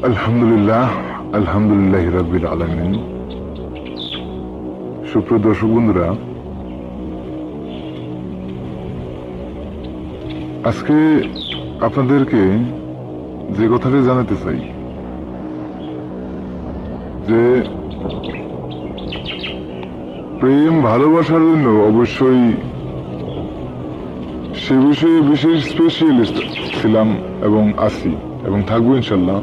আলহামদুলিল্লাহ, আলহামদুলিল্লাহ রাব্বিল আলামিন। সুপ্রিয় দর্শক বন্ধুরা, আজকে আপনাদেরকে যে কথাটা জানাতে চাই যে প্রেম ভালোবাসার জন্য অবশ্যই সে বিষয়ে বিশেষ স্পেশালিস্ট ছিলাম এবং আছি এবং থাকবো ইনশাল্লাহ।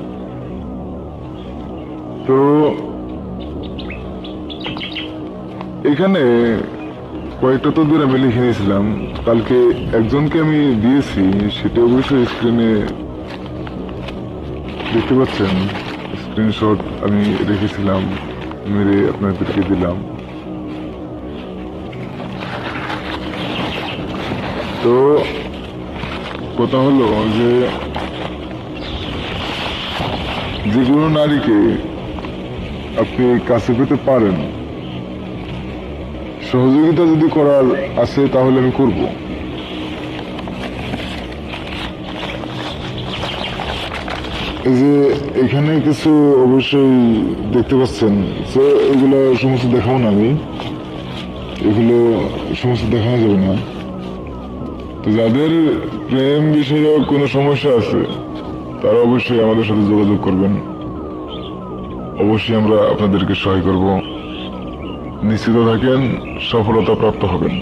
তো এখানে কয়েকটা তদবির আমি লিখে নিয়েছিলাম, কালকে একজনকে আমি দিয়েছি, সেটা অবশ্যই স্ক্রিনে দেখতে পাচ্ছেন। স্ক্রিনশট আমি রেখেছিলাম, মেরে আপনাদেরকে দিলাম। তো কথা হলো যে কোনো নারীকে আপনি কাছে পেতে পারেন, সহযোগিতা যদি করার আছে তাহলে আমি করব। এই যে এখানে কিছু অবশ্যই দেখতে পাচ্ছেন, তো এগুলো সমস্ত দেখাবো না, আমি এগুলো সমস্ত দেখানো যাবে না। তো যাদের প্রেম বিষয়ে কোনো সমস্যা আছে তারা অবশ্যই আমাদের সাথে যোগাযোগ করবেন। অবশ্যই আমরা আপনাদেরকে সহায় করব। নিশ্চিত থাকেন, সফলতা প্রাপ্ত হবেন।